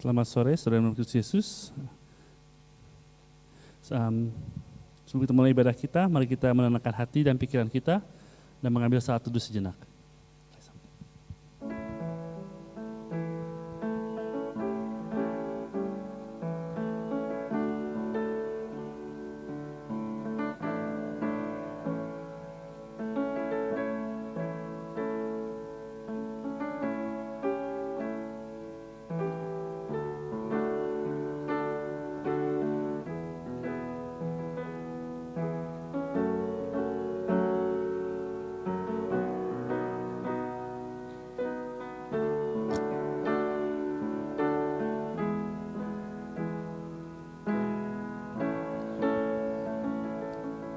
Selamat sore, saudara Kristus Yesus. Sebelum kita mulai ibadah kita, mari kita menenangkan hati dan pikiran kita dan mengambil saat teduh sejenak.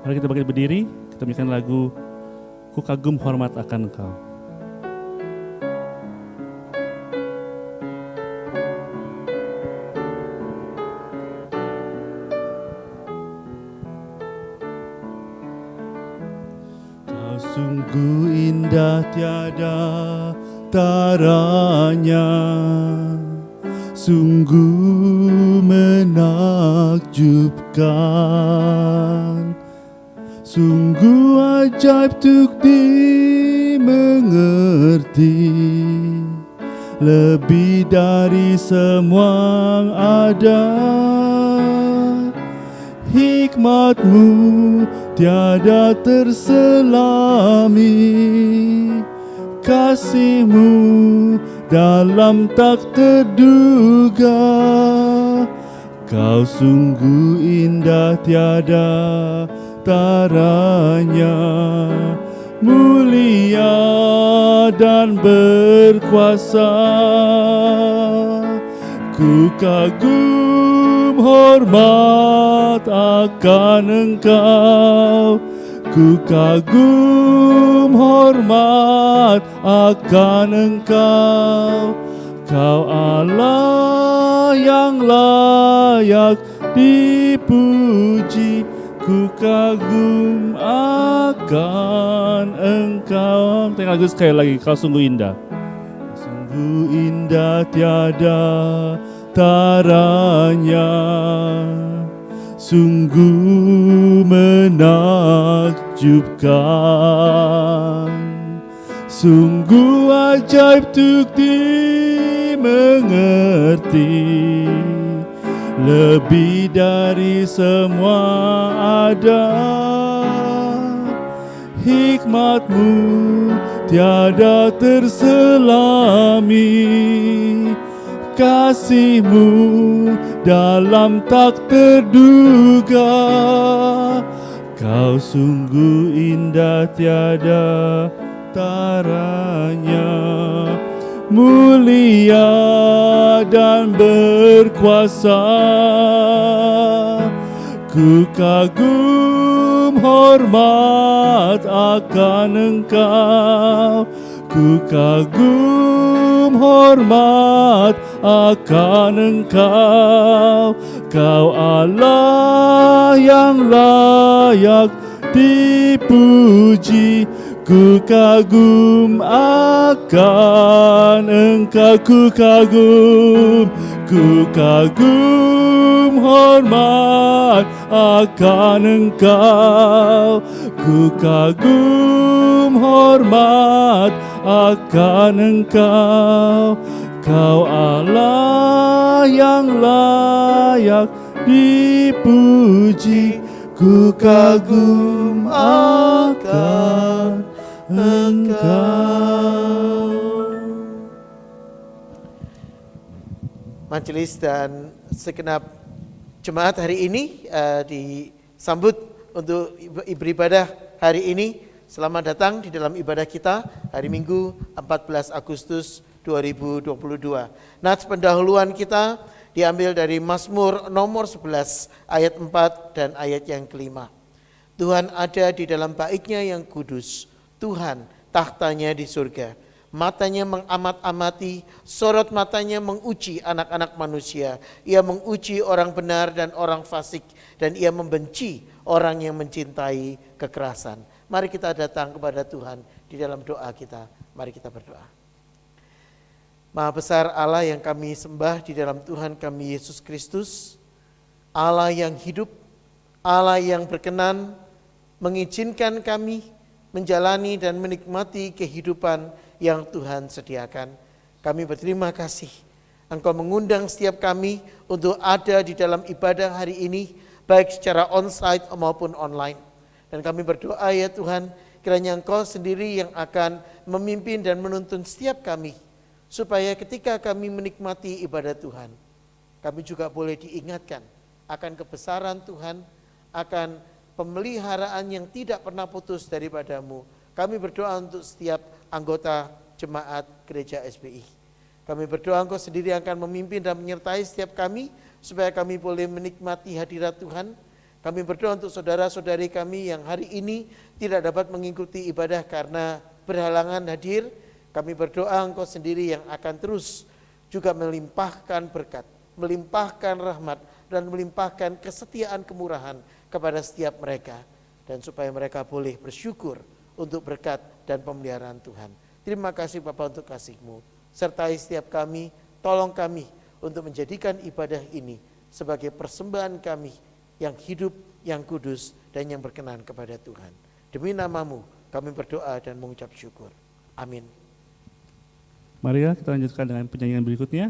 Mari kita bangkit berdiri, kita menyanyikan lagu Ku Kagum Hormat Akan Engkau. Kau sungguh indah tiada taranya, sungguh menakjubkan. Sungguh ajaib untuk dimengerti, lebih dari semua yang ada. Hikmat-Mu tiada terselami, kasih-Mu dalam tak terduga. Kau sungguh indah tiada taranya, mulia dan berkuasa. Ku kagum hormat akan Engkau, ku kagum hormat akan Engkau. Kau Allah yang layak dipuji, ku kagum akan Engkau. Tengok lagu sekali lagi, kau sungguh indah. Sungguh indah tiada taranya, sungguh menakjubkan. Sungguh ajaib untuk dimengerti, lebih dari semua ada. Hikmat-Mu tiada terselami, kasih-Mu dalam tak terduga. Kau sungguh indah tiada taranya, mulia dan berkuasa. Ku kagum hormat akan Engkau, ku kagum hormat akan Engkau. Kau Allah yang layak dipuji, ku kagum akan Engkau. Ku kagum hormat akan Engkau, ku kagum hormat akan Engkau. Kau Allah yang layak dipuji, ku kagum akan Engkau. Majelis dan segenap jemaat hari ini disambut untuk beribadah hari ini. Selamat datang di dalam ibadah kita hari Minggu 14 Agustus 2022. Nats pendahuluan kita diambil dari Mazmur nomor 11 ayat 4 dan ayat yang kelima. Tuhan ada di dalam baitnya yang kudus, Tuhan tahtanya di surga. Matanya mengamat-amati, sorot matanya menguji anak-anak manusia. Ia menguji orang benar dan orang fasik, dan ia membenci orang yang mencintai kekerasan. Mari kita datang kepada Tuhan di dalam doa kita. Mari kita berdoa. Maha besar Allah yang kami sembah di dalam Tuhan kami Yesus Kristus, Allah yang hidup, Allah yang berkenan mengizinkan kami menjalani dan menikmati kehidupan yang Tuhan sediakan. Kami berterima kasih Engkau mengundang setiap kami untuk ada di dalam ibadah hari ini, baik secara onsite maupun online. Dan kami berdoa ya Tuhan, kiranya Engkau sendiri yang akan memimpin dan menuntun setiap kami, supaya ketika kami menikmati ibadah Tuhan, kami juga boleh diingatkan akan kebesaran Tuhan, akan pemeliharaan yang tidak pernah putus daripadamu. Kami berdoa untuk setiap anggota jemaat gereja SBI. Kami berdoa Engkau sendiri akan memimpin dan menyertai setiap kami, supaya kami boleh menikmati hadirat Tuhan. Kami berdoa untuk saudara-saudari kami yang hari ini tidak dapat mengikuti ibadah karena berhalangan hadir. Kami berdoa Engkau sendiri yang akan terus juga melimpahkan berkat, melimpahkan rahmat, dan melimpahkan kesetiaan kemurahan kepada setiap mereka. Dan supaya mereka boleh bersyukur untuk berkat dan pemeliharaan Tuhan. Terima kasih Bapa untuk kasih-Mu. Sertai setiap kami, tolong kami untuk menjadikan ibadah ini sebagai persembahan kami yang hidup, yang kudus, dan yang berkenan kepada Tuhan. Demi nama-Mu kami berdoa dan mengucap syukur. Amin. Mari kita lanjutkan dengan penyanyian berikutnya,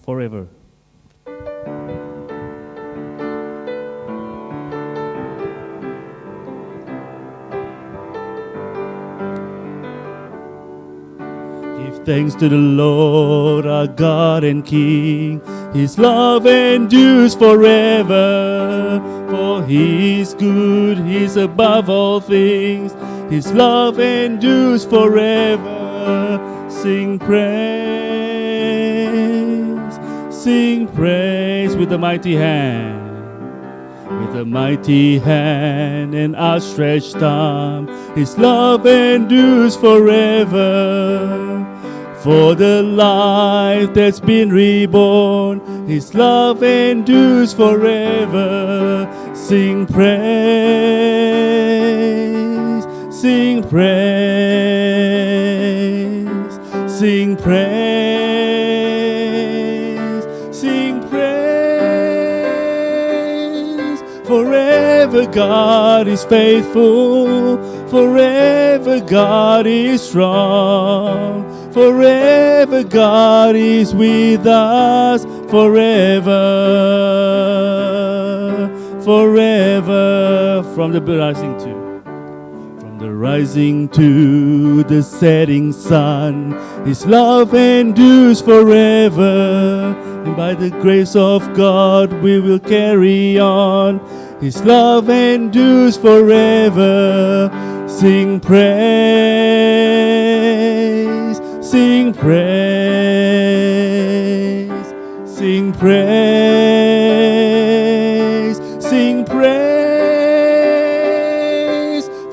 Forever. Give thanks to the Lord our God and King. His love endures forever. For He is good, He is above all things. His love endures forever. Sing praise with a mighty hand. With a mighty hand and outstretched arm, His love endures forever. For the life that's been reborn, His love endures forever. Sing praise, sing praise, sing praise, sing praise. Forever God is faithful, forever God is strong. Forever God is with us, forever, forever. From the rising to the setting sun, His love endures forever. And by the grace of God we will carry on. His love endures forever. Sing praise, sing praise, sing praise, sing praise.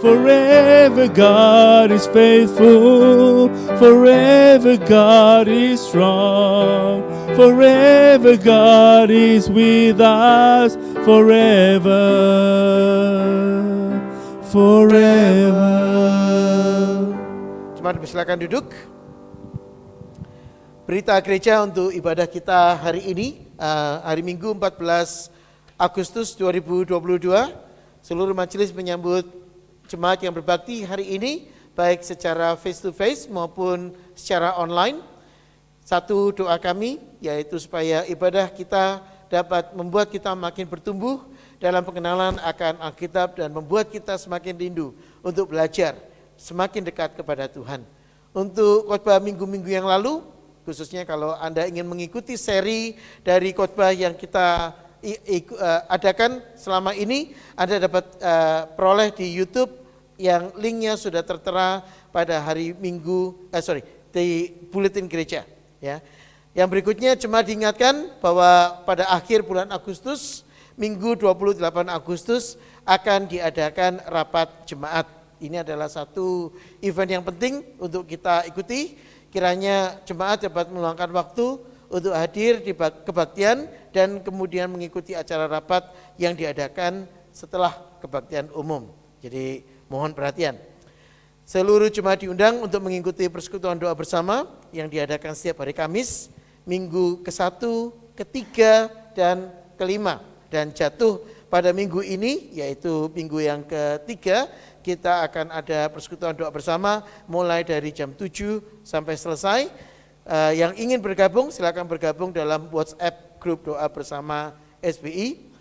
Forever God is faithful, forever God is strong, forever God is with us, forever, forever. Jemaat silakan duduk. Berita gereja untuk ibadah kita hari ini, hari Minggu 14 Agustus 2022. Seluruh majelis menyambut jemaat yang berbakti hari ini, baik secara face to face maupun secara online. Satu doa kami, yaitu supaya ibadah kita dapat membuat kita makin bertumbuh dalam pengenalan akan Alkitab dan membuat kita semakin rindu untuk belajar, semakin dekat kepada Tuhan. Untuk khotbah minggu-minggu yang lalu, khususnya kalau Anda ingin mengikuti seri dari khotbah yang kita adakan selama ini, Anda dapat peroleh di YouTube yang linknya sudah tertera pada hari Minggu, di buletin gereja. Ya. Yang berikutnya cuma diingatkan bahwa pada akhir bulan Agustus, Minggu 28 Agustus akan diadakan rapat jemaat. Ini adalah satu event yang penting untuk kita ikuti. Kiranya jemaat dapat meluangkan waktu untuk hadir di kebaktian dan kemudian mengikuti acara rapat yang diadakan setelah kebaktian umum. Jadi mohon perhatian. Seluruh jemaat diundang untuk mengikuti persekutuan doa bersama yang diadakan setiap hari Kamis, minggu ke-1, ke-3, dan ke-5. Dan jatuh pada minggu ini, yaitu minggu yang ke-3, kita akan ada persekutuan doa bersama mulai dari jam 7 sampai selesai. Yang ingin bergabung, silakan bergabung dalam WhatsApp grup doa bersama SBI.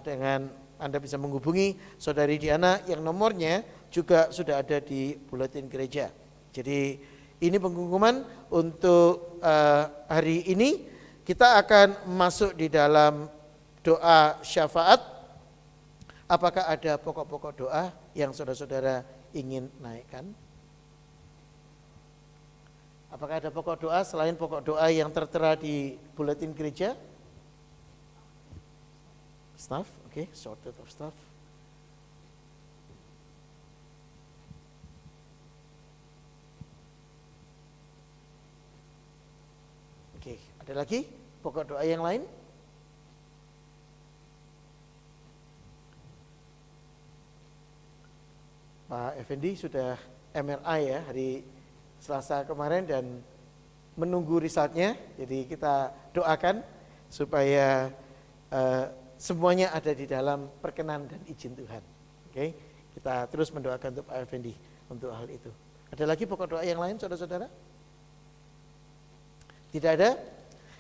Dengan Anda bisa menghubungi Saudari Diana yang nomornya juga sudah ada di buletin gereja. Jadi ini pengumuman untuk hari ini. Kita akan masuk di dalam doa syafaat. Apakah ada pokok-pokok doa yang saudara-saudara ingin naikkan? Apakah ada pokok doa selain pokok doa yang tertera di buletin gereja? Staff, oke, sorted of staff. Oke, ada lagi pokok doa yang lain? Pak Effendi sudah MRI ya hari Selasa kemarin dan menunggu resultnya. Jadi kita doakan supaya semuanya ada di dalam perkenan dan izin Tuhan. Oke, kita terus mendoakan untuk Pak Effendi untuk hal itu. Ada lagi pokok doa yang lain, saudara-saudara? Tidak ada?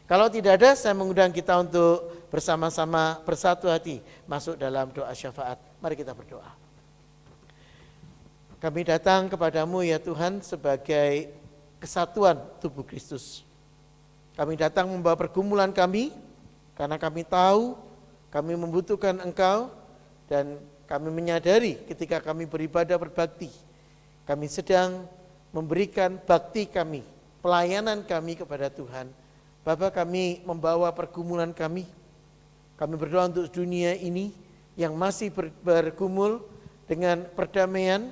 Kalau tidak ada, saya mengundang kita untuk bersama-sama bersatu hati masuk dalam doa syafaat. Mari kita berdoa. Kami datang kepadamu ya Tuhan sebagai kesatuan tubuh Kristus. Kami datang membawa pergumulan kami karena kami tahu kami membutuhkan Engkau dan kami menyadari ketika kami beribadah berbakti, kami sedang memberikan bakti kami, pelayanan kami kepada Tuhan. Bapa, kami membawa pergumulan kami. Kami berdoa untuk dunia ini yang masih bergumul dengan perdamaian,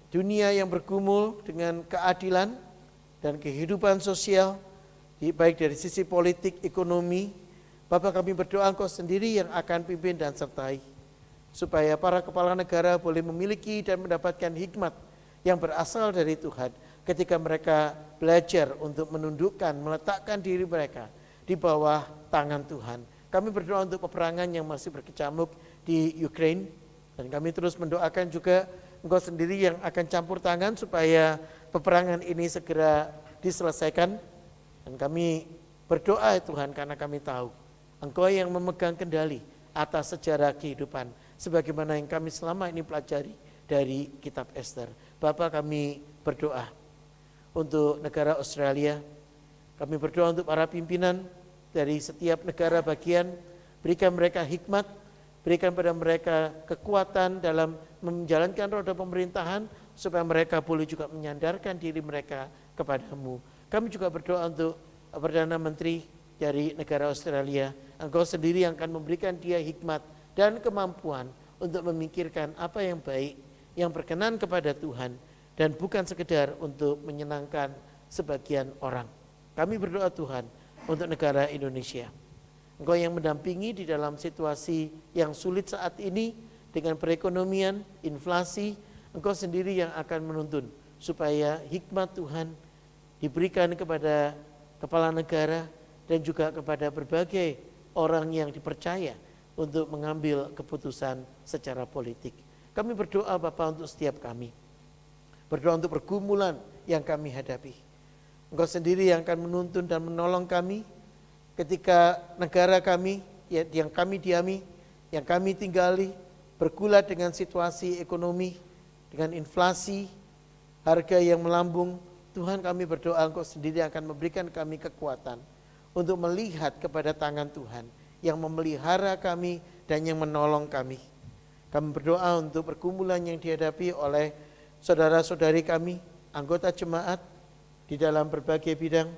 dunia yang bergumul dengan keadilan dan kehidupan sosial, baik dari sisi politik, ekonomi. Bapak, kami berdoa Engkau sendiri yang akan pimpin dan sertai, supaya para kepala negara boleh memiliki dan mendapatkan hikmat yang berasal dari Tuhan ketika mereka belajar untuk menundukkan, meletakkan diri mereka di bawah tangan Tuhan. Kami berdoa untuk peperangan yang masih berkecamuk di Ukraina, dan kami terus mendoakan juga Engkau sendiri yang akan campur tangan supaya peperangan ini segera diselesaikan. Dan kami berdoa Tuhan karena kami tahu Engkau yang memegang kendali atas sejarah kehidupan sebagaimana yang kami selama ini pelajari dari kitab Ester. Bapa, kami berdoa untuk negara Australia. Kami berdoa untuk para pimpinan dari setiap negara bagian. Berikan mereka hikmat, berikan pada mereka kekuatan dalam menjalankan roda pemerintahan supaya mereka boleh juga menyandarkan diri mereka kepadamu. Kami juga berdoa untuk Perdana Menteri dari negara Australia. Engkau sendiri yang akan memberikan dia hikmat dan kemampuan untuk memikirkan apa yang baik, yang berkenan kepada Tuhan, dan bukan sekedar untuk menyenangkan sebagian orang. Kami berdoa Tuhan untuk negara Indonesia. Engkau yang mendampingi di dalam situasi yang sulit saat ini dengan perekonomian, inflasi. Engkau sendiri yang akan menuntun supaya hikmat Tuhan diberikan kepada kepala negara dan juga kepada berbagai orang yang dipercaya untuk mengambil keputusan secara politik. Kami berdoa Bapa untuk setiap kami. Berdoa untuk pergumulan yang kami hadapi. Engkau sendiri yang akan menuntun dan menolong kami ketika negara kami yang kami diami, yang kami tinggali, bergulat dengan situasi ekonomi, dengan inflasi, harga yang melambung. Tuhan, kami berdoa Engkau sendiri akan memberikan kami kekuatan untuk melihat kepada tangan Tuhan yang memelihara kami dan yang menolong kami. Kami berdoa untuk pergumulan yang dihadapi oleh saudara-saudari kami, anggota jemaat di dalam berbagai bidang.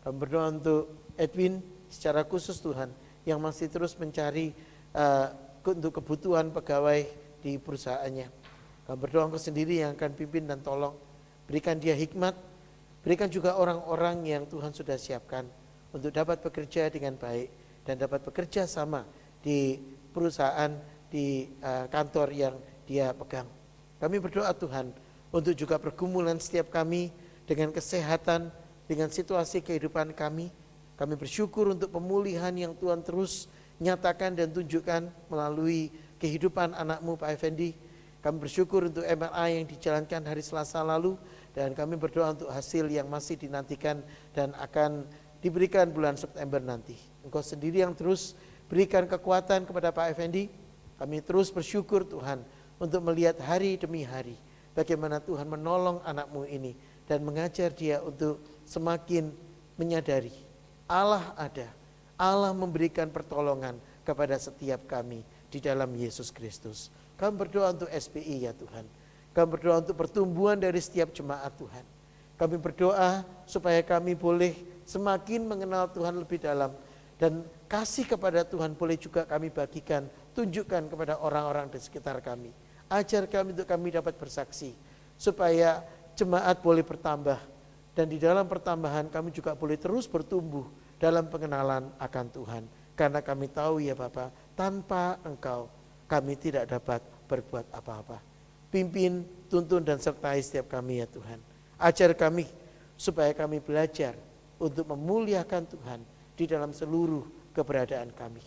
Kami berdoa untuk Edwin secara khusus Tuhan yang masih terus mencari untuk kebutuhan pegawai di perusahaannya. Kami berdoa Engkau sendiri yang akan pimpin dan tolong. Berikan dia hikmat, berikan juga orang-orang yang Tuhan sudah siapkan untuk dapat bekerja dengan baik dan dapat bekerja sama di perusahaan, di kantor yang dia pegang. Kami berdoa Tuhan untuk juga pergumulan setiap kami dengan kesehatan, dengan situasi kehidupan kami. Kami bersyukur untuk pemulihan yang Tuhan terus nyatakan dan tunjukkan melalui kehidupan anakmu Pak Effendi. Kami bersyukur untuk MRI yang dijalankan hari Selasa lalu, dan kami berdoa untuk hasil yang masih dinantikan dan akan diberikan bulan September nanti. Engkau sendiri yang terus berikan kekuatan kepada Pak Effendi. Kami terus bersyukur Tuhan untuk melihat hari demi hari bagaimana Tuhan menolong anakmu ini dan mengajar dia untuk semakin menyadari Allah ada, Allah memberikan pertolongan kepada setiap kami di dalam Yesus Kristus. Kami berdoa untuk SPI ya Tuhan. Kami berdoa untuk pertumbuhan dari setiap jemaat Tuhan. Kami berdoa supaya kami boleh semakin mengenal Tuhan lebih dalam. Dan kasih kepada Tuhan boleh juga kami bagikan, tunjukkan kepada orang-orang di sekitar kami. Ajar kami untuk kami dapat bersaksi. Supaya jemaat boleh bertambah. Dan di dalam pertambahan kami juga boleh terus bertumbuh dalam pengenalan akan Tuhan. Karena kami tahu ya Bapa, tanpa Engkau kami tidak dapat berbuat apa-apa. Pimpin, tuntun dan sertai setiap kami ya Tuhan. Ajar kami supaya kami belajar untuk memuliakan Tuhan di dalam seluruh keberadaan kami.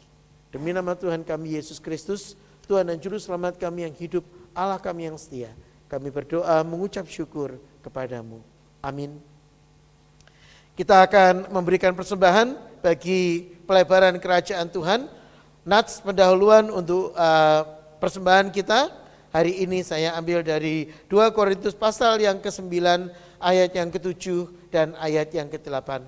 Demi nama Tuhan kami Yesus Kristus, Tuhan dan Juru Selamat kami yang hidup, Allah kami yang setia, kami berdoa mengucap syukur kepadamu. Amin. Kita akan memberikan persembahan bagi pelebaran kerajaan Tuhan. Nats pendahuluan untuk persembahan kita. Hari ini saya ambil dari 2 Korintus pasal yang ke-9 ayat yang ke-7 dan ayat yang ke-8.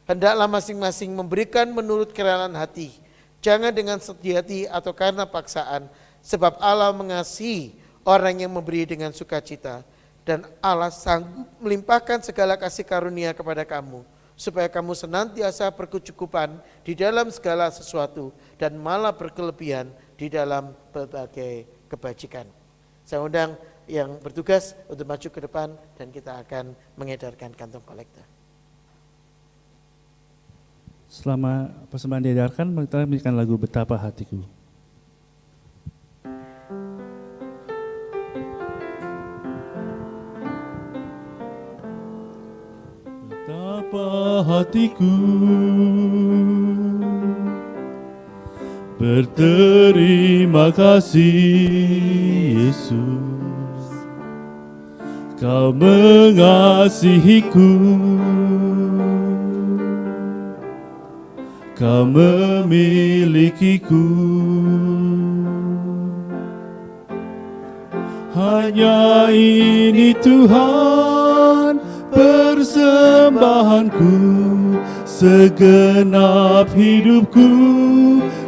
Hendaklah masing-masing memberikan menurut kerelaan hati, jangan dengan sedih hati atau karena paksaan, sebab Allah mengasihi orang yang memberi dengan sukacita, dan Allah sanggup melimpahkan segala kasih karunia kepada kamu, supaya kamu senantiasa berkecukupan di dalam segala sesuatu dan malah berkelebihan di dalam berbagai kebajikan. Saya undang yang bertugas untuk maju ke depan dan kita akan mengedarkan kantong kolekta. Selama persembahan diedarkan, kita menyanyikan lagu Betapa Hatiku. Betapa hatiku berterima kasih Yesus, Kau mengasihiku, Kau memilikiku. Hanya ini Tuhan persembahanku, segenap hidupku,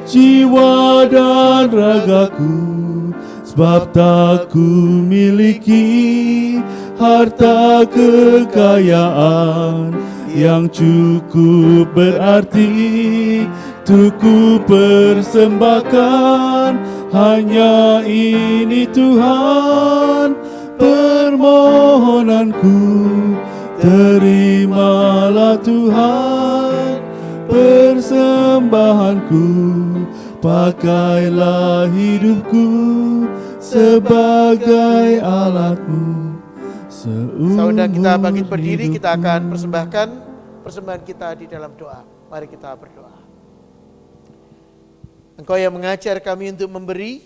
jiwa dan ragaku. Sebab tak ku miliki harta kekayaan yang cukup berarti untuk ku persembahkan. Hanya ini Tuhan permohonanku, terimalah Tuhan persembahanku, pakailah hidupku sebagai alatmu. Saudara kita bangkit berdiri, kita akan persembahkan persembahan kita di dalam doa. Mari kita berdoa. Engkau yang mengajar kami untuk memberi,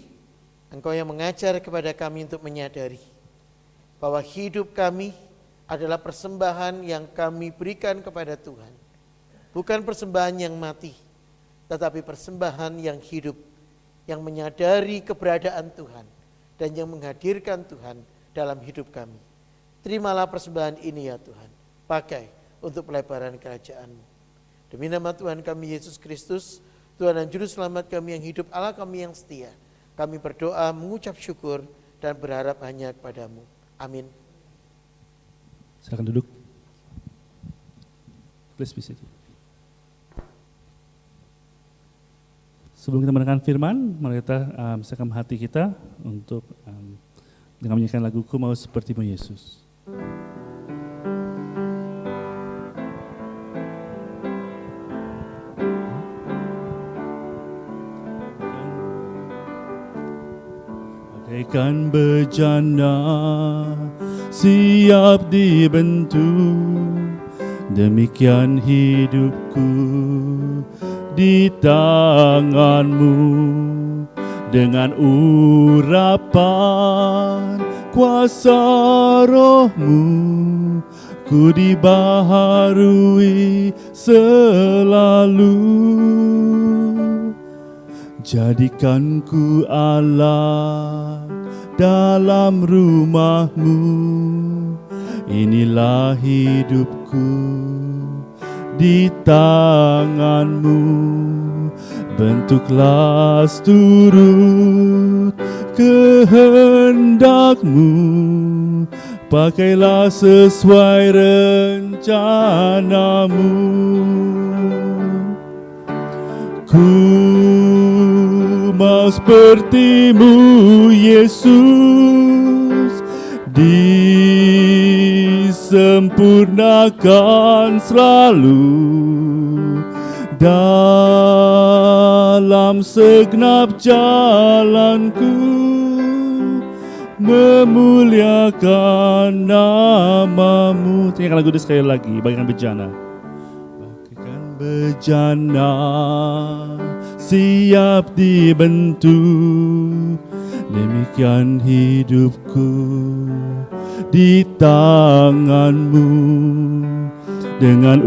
Engkau yang mengajar kepada kami untuk menyadari bahwa hidup kami adalah persembahan yang kami berikan kepada Tuhan. Bukan persembahan yang mati, tetapi persembahan yang hidup, yang menyadari keberadaan Tuhan dan yang menghadirkan Tuhan dalam hidup kami. Terimalah persembahan ini ya Tuhan, pakai untuk pelebaran kerajaan-Mu. Demi nama Tuhan kami Yesus Kristus, Tuhan dan Juru Selamat kami yang hidup, Allah kami yang setia, kami berdoa mengucap syukur dan berharap hanya kepada-Mu. Amin. Silakan duduk. Please be seated. Sebelum kita mendengarkan firman, mari kita siapkan hati kita untuk dengan menyanyikan lagu Ku Mau Seperti-Mu Yesus. bagaikan bejana siap dibentuk, demikian hidupku di tanganmu. Dengan urapan kuasa rohmu, ku dibaharui selalu. Jadikan ku Allah dalam rumahmu, inilah hidupku di tanganmu. Bentuklah seturut kehendakmu, pakailah sesuai rencanamu. Ku mau seperti-Mu Yesus, disempurnakan selalu dalam segenap jalanku, memuliakan nama-Mu. Tinggal lagu ini sekali lagi, bagaikan bejana. Bagaikan bejana siap dibentuk, demikian hidupku di tangan-Mu. Dengan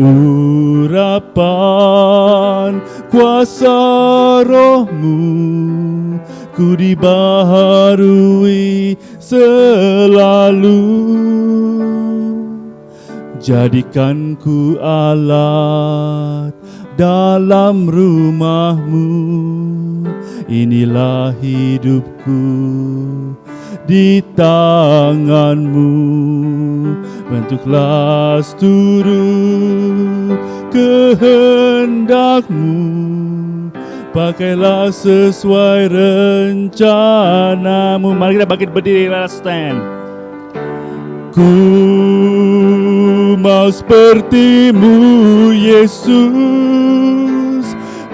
urapan kuasa rohmu, ku dibaharui selalu. Jadikan ku alat dalam rumahmu, inilah hidupku di tanganmu. Bentuklah seturut kehendakmu, pakailah sesuai rencanamu. Mari kita bangkit berdiri, let's stand. Ku mau seperti-Mu Yesus,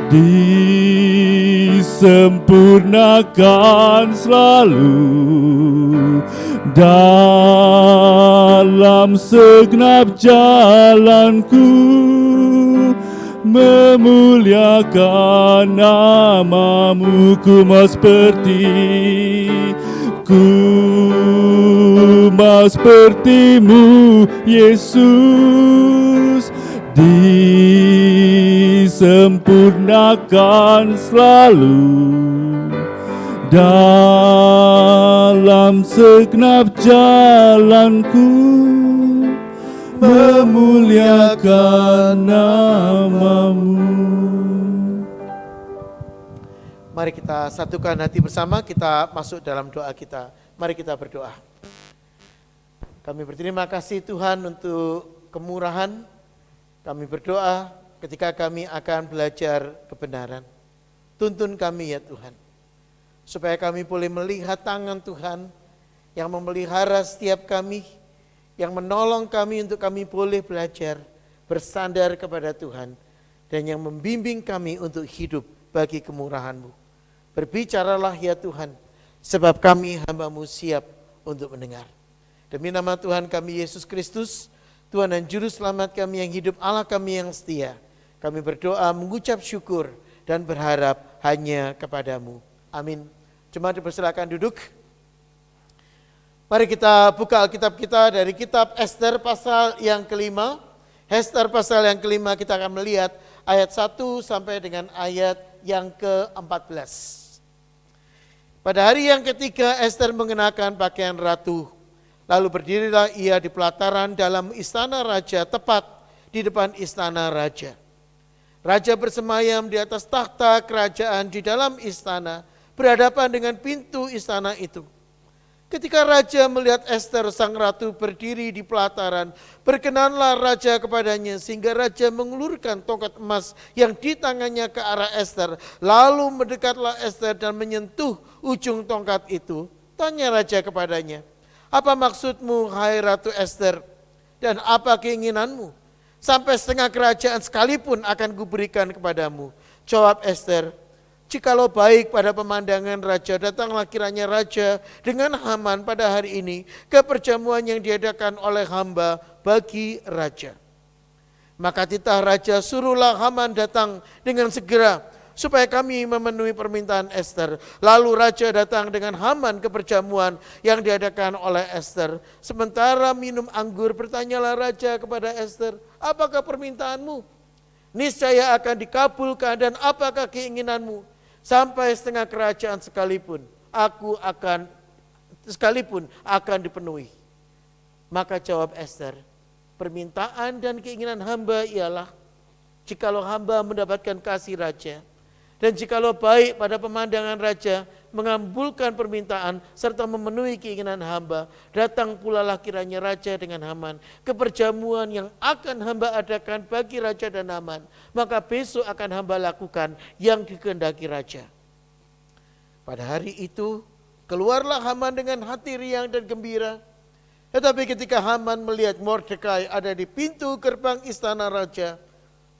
disempurnakan selalu dalam segenap jalanku, memuliakan nama-Mu. Ku mau seperti-Mu Yesus, disempurnakan selalu dalam segenap jalanku, memuliakan nama-Mu. Mari kita satukan hati bersama, kita masuk dalam doa kita. Mari kita berdoa. Kami berterima kasih Tuhan untuk kemurahan. Kami berdoa ketika kami akan belajar kebenaran. Tuntun kami ya Tuhan, supaya kami boleh melihat tangan Tuhan yang memelihara setiap kami, yang menolong kami untuk kami boleh belajar, bersandar kepada Tuhan, dan yang membimbing kami untuk hidup bagi kemurahan-Mu. Berbicaralah ya Tuhan, sebab kami hamba-Mu siap untuk mendengar. Demi nama Tuhan kami Yesus Kristus, Tuhan dan Juru Selamat kami yang hidup, Allah kami yang setia, kami berdoa mengucap syukur dan berharap hanya kepada-Mu. Amin. Jemaat dipersilakan duduk. Mari kita buka Alkitab kita dari kitab Ester pasal yang kelima. Ester pasal yang kelima kita akan melihat ayat 1 sampai dengan ayat yang ke-14. Pada hari yang ketiga Ester mengenakan pakaian ratu. Lalu berdirilah ia di pelataran dalam istana raja, tepat di depan istana raja. Raja bersemayam di atas takhta kerajaan di dalam istana, berhadapan dengan pintu istana itu. Ketika raja melihat Ester sang ratu berdiri di pelataran, berkenanlah raja kepadanya sehingga raja mengulurkan tongkat emas yang di tangannya ke arah Ester. Lalu mendekatlah Ester dan menyentuh ujung tongkat itu. Tanya raja kepadanya, apa maksudmu hai Ratu Ester, dan apa keinginanmu? Sampai setengah kerajaan sekalipun akan kuberikan kepadamu. Jawab Ester, Jikalau baik pada pemandangan raja, datanglah kiranya raja dengan Haman pada hari ini ke perjamuan yang diadakan oleh hamba bagi raja. Maka titah raja, suruhlah Haman datang dengan segera, supaya kami memenuhi permintaan Ester. Lalu raja datang dengan Haman ke perjamuan yang diadakan oleh Ester. Sementara minum anggur, bertanyalah raja kepada Ester, apakah permintaanmu? Niscaya akan dikabulkan, dan apakah keinginanmu? Sampai setengah kerajaan sekalipun akan dipenuhi. Maka jawab Ester, permintaan dan keinginan hamba ialah, jikalau hamba mendapatkan kasih raja, dan jikalau baik pada pemandangan raja, mengabulkan permintaan serta memenuhi keinginan hamba, datang pula lah kiranya raja dengan Haman ke perjamuan yang akan hamba adakan bagi raja dan Haman. Maka besok akan hamba lakukan yang dikehendaki raja. Pada hari itu keluarlah Haman dengan hati riang dan gembira. Tetapi ketika Haman melihat Mordekai ada di pintu gerbang istana raja,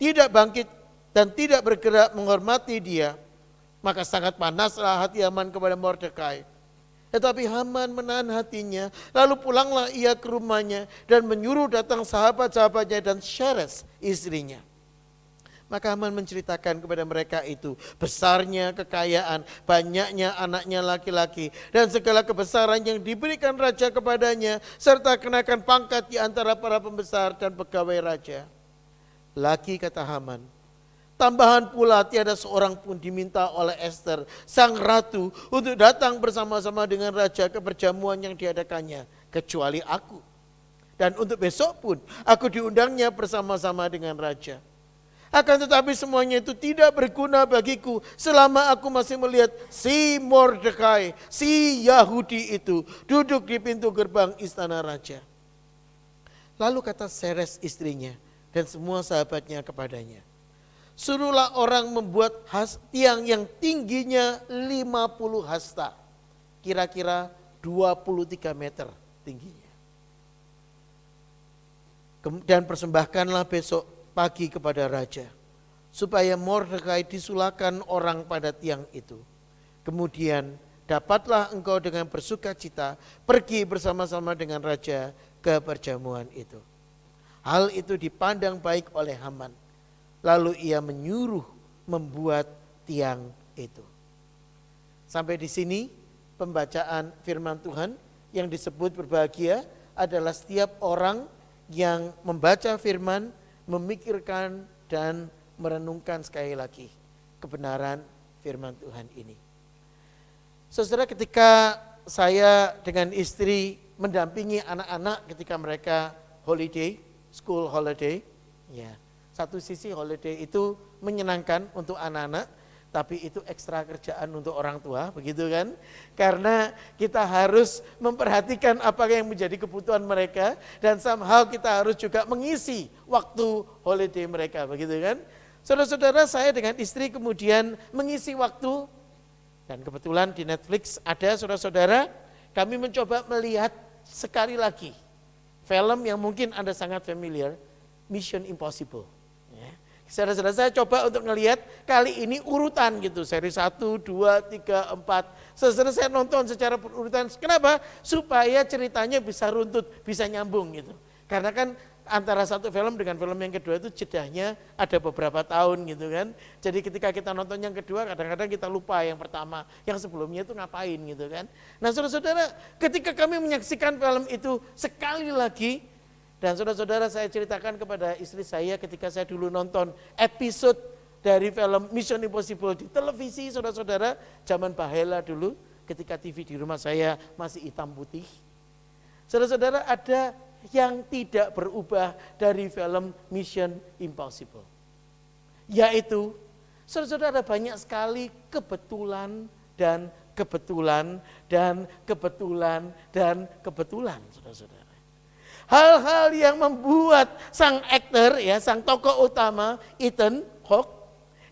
tidak bangkit dan tidak bergerak menghormati dia, maka sangat panaslah hati Haman kepada Mordekai. Tetapi Haman menahan hatinya, lalu pulanglah ia ke rumahnya dan menyuruh datang sahabat-sahabatnya dan Zeres istrinya. Maka Haman menceritakan kepada mereka itu besarnya kekayaan, banyaknya anaknya laki-laki, dan segala kebesaran yang diberikan raja kepadanya, serta kenakan pangkat di antara para pembesar dan pegawai raja. Lagi kata Haman, tambahan pula tiada seorang pun diminta oleh Ester, sang ratu, untuk datang bersama-sama dengan raja ke perjamuan yang diadakannya, kecuali aku. Dan untuk besok pun aku diundangnya bersama-sama dengan raja. Akan tetapi semuanya itu tidak berguna bagiku selama aku masih melihat si Mordekai, si Yahudi itu duduk di pintu gerbang istana raja. Lalu kata Zeres istrinya dan semua sahabatnya kepadanya, suruhlah orang membuat tiang yang tingginya 50 hasta, kira-kira 23 meter tingginya. Dan persembahkanlah besok pagi kepada raja, supaya Mordekai disulakan orang pada tiang itu. Kemudian dapatlah engkau dengan bersuka cita pergi bersama-sama dengan raja ke perjamuan itu. Hal itu dipandang baik oleh Haman. Lalu ia menyuruh membuat tiang itu. Sampai di sini pembacaan firman Tuhan. Yang disebut berbahagia adalah setiap orang yang membaca firman, memikirkan dan merenungkan sekali lagi kebenaran firman Tuhan ini. Saudara, ketika saya dengan istri mendampingi anak-anak ketika mereka holiday, school holiday, ya, satu sisi holiday itu menyenangkan untuk anak-anak, tapi itu ekstra kerjaan untuk orang tua, begitu kan? Karena kita harus memperhatikan apa yang menjadi kebutuhan mereka, dan somehow kita harus juga mengisi waktu holiday mereka, begitu kan? Saudara-saudara, saya dengan istri kemudian mengisi waktu, dan kebetulan di Netflix ada, saudara-saudara, kami mencoba melihat sekali lagi film yang mungkin Anda sangat familiar, Mission Impossible. Saudara-saudara, saya coba untuk ngelihat kali ini urutan gitu, seri 1, 2, 3, 4. Saudara, saya nonton secara berurutan. Kenapa? Supaya ceritanya bisa runtut, bisa nyambung gitu. Karena kan antara satu film dengan film yang kedua itu jedahnya ada beberapa tahun gitu kan. Jadi ketika kita nonton yang kedua, kadang-kadang kita lupa yang pertama, yang sebelumnya itu ngapain gitu kan. Nah saudara-saudara, ketika kami menyaksikan film itu sekali lagi, dan saudara-saudara, saya ceritakan kepada istri saya ketika saya dulu nonton episode dari film Mission Impossible di televisi, saudara-saudara, zaman Bahela dulu, ketika TV di rumah saya masih hitam putih. Saudara-saudara, ada yang tidak berubah dari film Mission Impossible. Yaitu, saudara-saudara, banyak sekali kebetulan dan kebetulan dan kebetulan dan kebetulan, saudara-saudara. Hal-hal yang membuat sang aktor, ya, sang tokoh utama Ethan Hawke,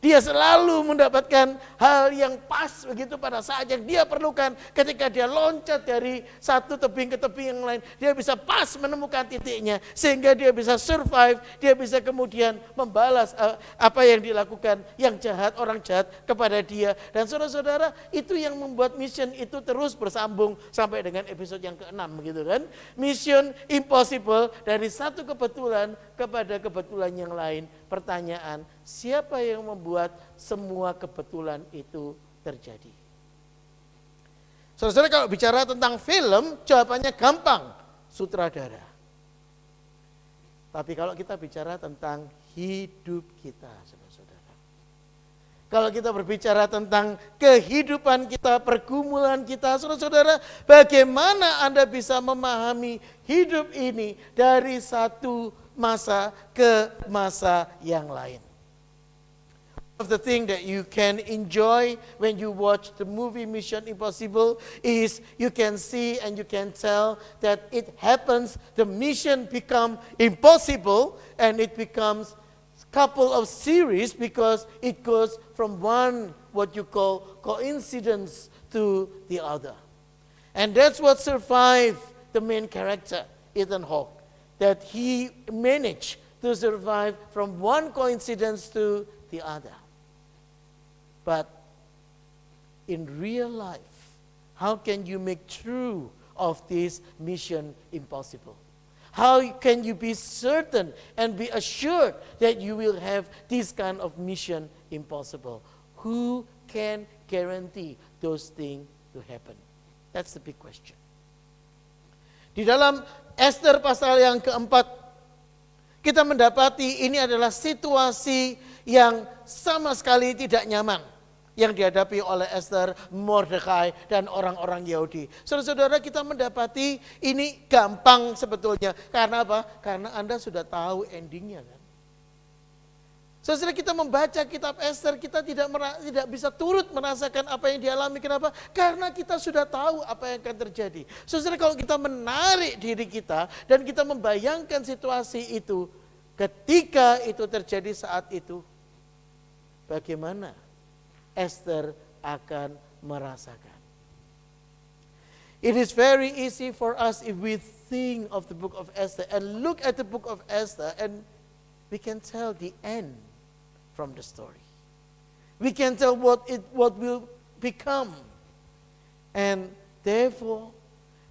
Dia selalu mendapatkan hal yang pas begitu pada saat yang dia perlukan. Ketika dia loncat dari satu tebing ke tebing yang lain, dia bisa pas menemukan titiknya. Sehingga dia bisa survive, dia bisa kemudian membalas apa yang dilakukan yang jahat, orang jahat kepada dia. Dan saudara-saudara, itu yang membuat mission itu terus bersambung sampai dengan episode yang ke-6 begitu kan. Mission impossible dari satu kebetulan kepada kebetulan yang lain. Pertanyaan, siapa yang membuat semua kebetulan itu terjadi? Saudara-saudara, kalau bicara tentang film, jawabannya gampang, sutradara. Tapi kalau kita bicara tentang hidup kita, saudara-saudara. Kalau kita berbicara tentang kehidupan kita, pergumulan kita, saudara-saudara, bagaimana Anda bisa memahami hidup ini dari satu masa ke masa yang lain? One of the thing that you can enjoy when you watch the movie Mission Impossible is you can see and you can tell that it happens, the mission become impossible and it becomes couple of series because it goes from one what you call coincidence to the other. And that's what survived the main character, Ethan Hawke. That he managed to survive from one coincidence to the other. But in real life, how can you make true of this mission impossible? How can you be certain and be assured that you will have this kind of mission impossible? Who can guarantee those things to happen? That's the big question. Di dalam Esther pasal yang keempat, kita mendapati ini adalah situasi yang sama sekali tidak nyaman yang dihadapi oleh Esther, Mordekai, dan orang-orang Yahudi. Saudara-saudara, kita mendapati ini gampang sebetulnya. Karena apa? Karena Anda sudah tahu endingnya kan. Saudara, kita membaca kitab Esther, kita tidak bisa turut merasakan apa yang dialami. Kenapa? Karena kita sudah tahu apa yang akan terjadi. Saudara, kalau kita menarik diri kita dan kita membayangkan situasi itu, ketika itu terjadi saat itu, bagaimana Esther akan merasakan? It is very easy for us if we think of the book of Esther and look at the book of Esther and we can tell the end from the story. We can tell what will become. And therefore,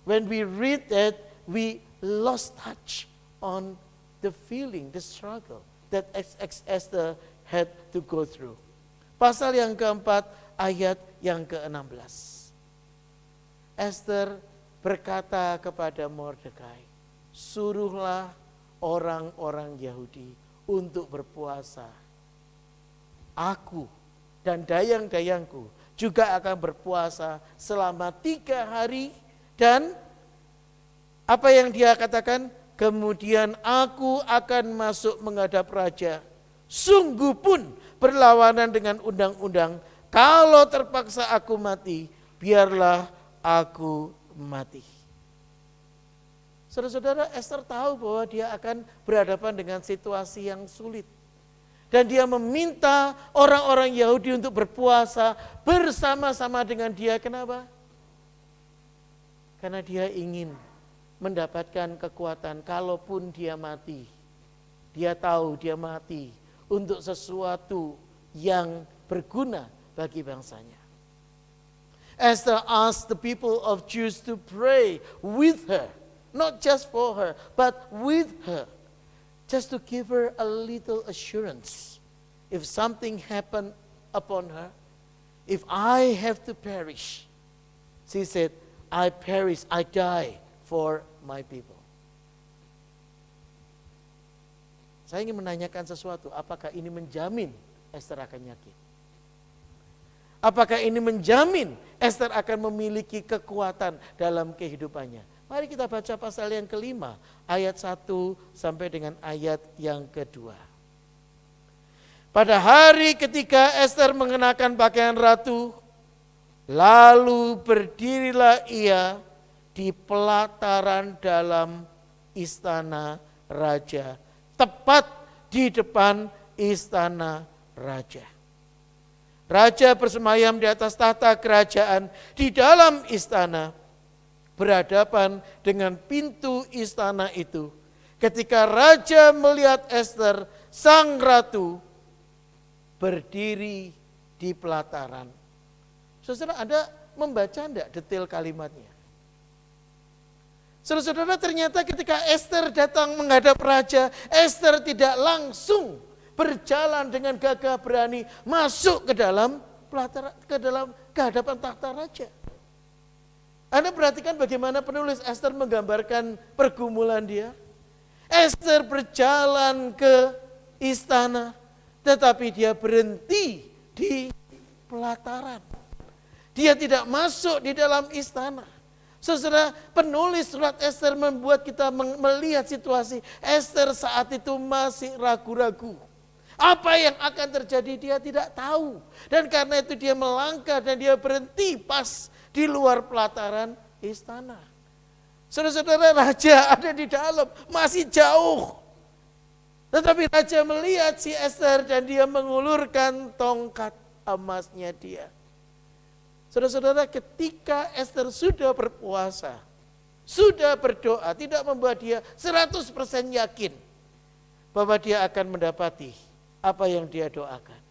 when we read that, we lost touch on the feeling, the struggle that Esther had to go through. Pasal yang keempat, ayat yang ke-16. Esther berkata kepada Mordekai, suruhlah orang-orang Yahudi untuk berpuasa. Aku dan dayang-dayangku juga akan berpuasa selama 3 hari. Dan apa yang dia katakan? Kemudian aku akan masuk menghadap raja. Sungguh pun berlawanan dengan undang-undang. Kalau terpaksa aku mati, biarlah aku mati. Saudara-saudara, Esther tahu bahwa dia akan berhadapan dengan situasi yang sulit. Dan dia meminta orang-orang Yahudi untuk berpuasa bersama-sama dengan dia. Kenapa? Karena dia ingin mendapatkan kekuatan kalaupun dia mati. Dia tahu dia mati untuk sesuatu yang berguna bagi bangsanya. Esther asked the people of Jews to pray with her. Not just for her, but with her. Just to give her a little assurance. If something happened upon her, if I have to perish, she said, I perish, I die for my people. Saya ingin menanyakan sesuatu, apakah ini menjamin Esther akan yakin? Apakah ini menjamin Esther akan memiliki kekuatan dalam kehidupannya? Mari kita baca pasal yang kelima, ayat 1 sampai dengan ayat yang kedua. Pada hari ketika Esther mengenakan pakaian ratu, lalu berdirilah ia di pelataran dalam istana raja, tepat di depan istana raja. Raja bersemayam di atas tahta kerajaan di dalam istana, berhadapan dengan pintu istana itu. Ketika raja melihat Ester, sang ratu, berdiri di pelataran. Saudara, Anda membaca enggak detail kalimatnya? Saudara-saudara, ternyata ketika Ester datang menghadap raja, Ester tidak langsung berjalan dengan gagah berani masuk ke dalam pelataran, ke hadapan takhta raja. Anda perhatikan bagaimana penulis Ester menggambarkan pergumulan dia. Ester berjalan ke istana, tetapi dia berhenti di pelataran. Dia tidak masuk di dalam istana. Saudara, penulis surat Ester membuat kita melihat situasi Ester saat itu masih ragu-ragu. Apa yang akan terjadi dia tidak tahu. Dan karena itu dia melangkah dan dia berhenti pas di luar pelataran istana. Saudara-saudara, raja ada di dalam, masih jauh. Tetapi raja melihat si Ester dan dia mengulurkan tongkat emasnya dia. Saudara-saudara, ketika Ester sudah berpuasa, sudah berdoa, tidak membuat dia 100% yakin bahwa dia akan mendapati apa yang dia doakan.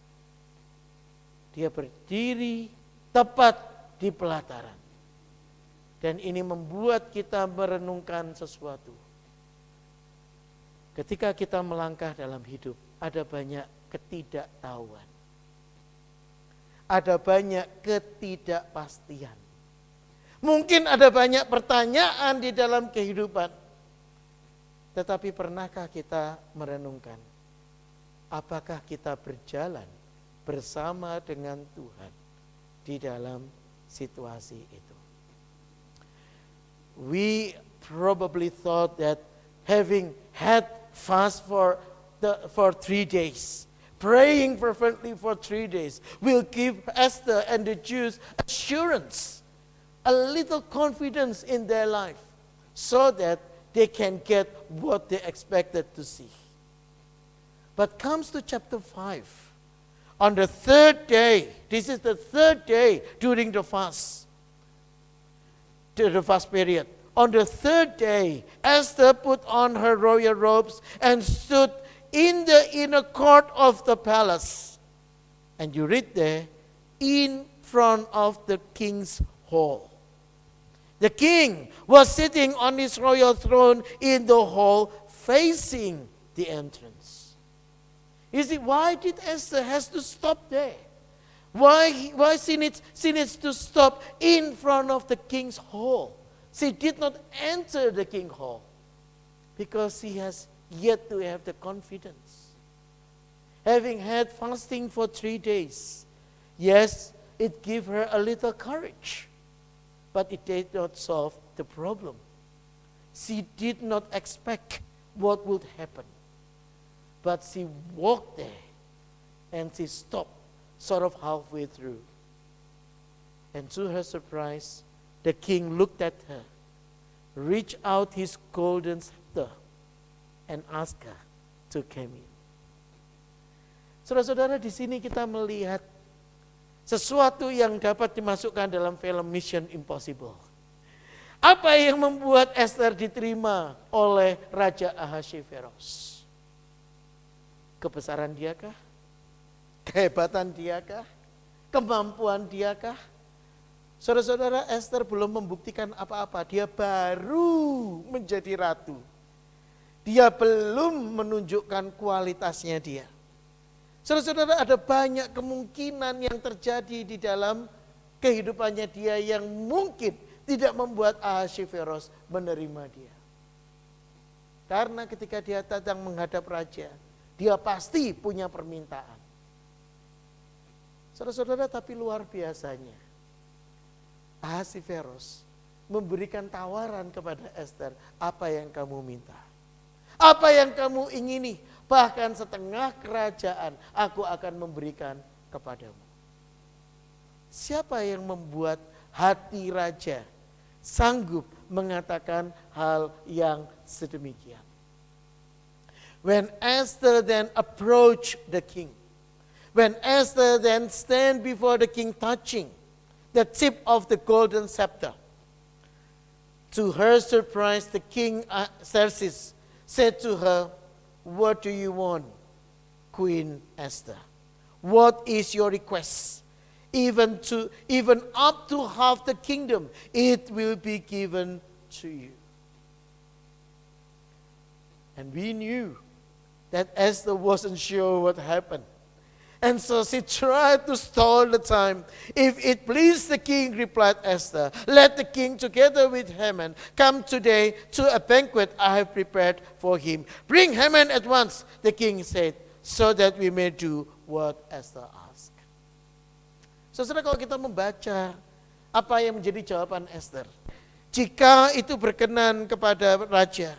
Dia berdiri tepat di pelataran. Dan ini membuat kita merenungkan sesuatu. Ketika kita melangkah dalam hidup, ada banyak ketidaktahuan. Ada banyak ketidakpastian. Mungkin ada banyak pertanyaan di dalam kehidupan. Tetapi pernahkah kita merenungkan, apakah kita berjalan bersama dengan Tuhan di dalam situasi itu? We probably thought that having had fast for 3 days, praying fervently for 3 days, will give Esther and the Jews assurance, a little confidence in their life, so that they can get what they expected to see. But comes to chapter 5, on the 3rd day, this is the 3rd day during the fast period. On the 3rd day, Esther put on her royal robes and stood in the inner court of the palace. And you read there, in front of the king's hall. The king was sitting on his royal throne in the hall facing the entrance. You see, why did Esther has to stop there? Why she needs to stop in front of the king's hall? She did not enter the king's hall because she has yet to have the confidence. Having had fasting for 3 days, yes, it gave her a little courage, but it did not solve the problem. She did not expect what would happen, but she walked there and she stopped sort of halfway through. And to her surprise, the king looked at her, reached out his golden scepter, and asked her to come in. Saudara-saudara, di sini kita melihat sesuatu yang dapat dimasukkan dalam film Mission Impossible. Apa yang membuat Esther diterima oleh Raja Ahasveros? Kebesaran diakah? Kehebatan diakah? Kemampuan diakah? Saudara-saudara, Esther belum membuktikan apa-apa. Dia baru menjadi ratu. Dia belum menunjukkan kualitasnya dia. Saudara-saudara, ada banyak kemungkinan yang terjadi di dalam kehidupannya dia yang mungkin tidak membuat Ahasveros menerima dia. Karena ketika dia datang menghadap raja, dia pasti punya permintaan. Saudara-saudara, tapi luar biasanya, Ahasveros memberikan tawaran kepada Esther, apa yang kamu minta? Apa yang kamu ingini? Bahkan setengah kerajaan aku akan memberikan kepadamu. Siapa yang membuat hati raja sanggup mengatakan hal yang sedemikian? When Esther then approached the king, When Esther then stand before the king touching the tip of the golden scepter, to her surprise, the king Xerxes said to her, "What do you want, Queen Esther? What is your request? Even up to half the kingdom, it will be given to you." And we knew that Esther wasn't sure what happened. And so she tried to stall the time. "If it please the king," replied Esther, "let the king together with Haman come today to a banquet I have prepared for him." "Bring Haman at once," the king said, "so that we may do what Esther asked." Saudara, kalau kita membaca apa yang menjadi jawaban Esther, jika itu berkenan kepada raja,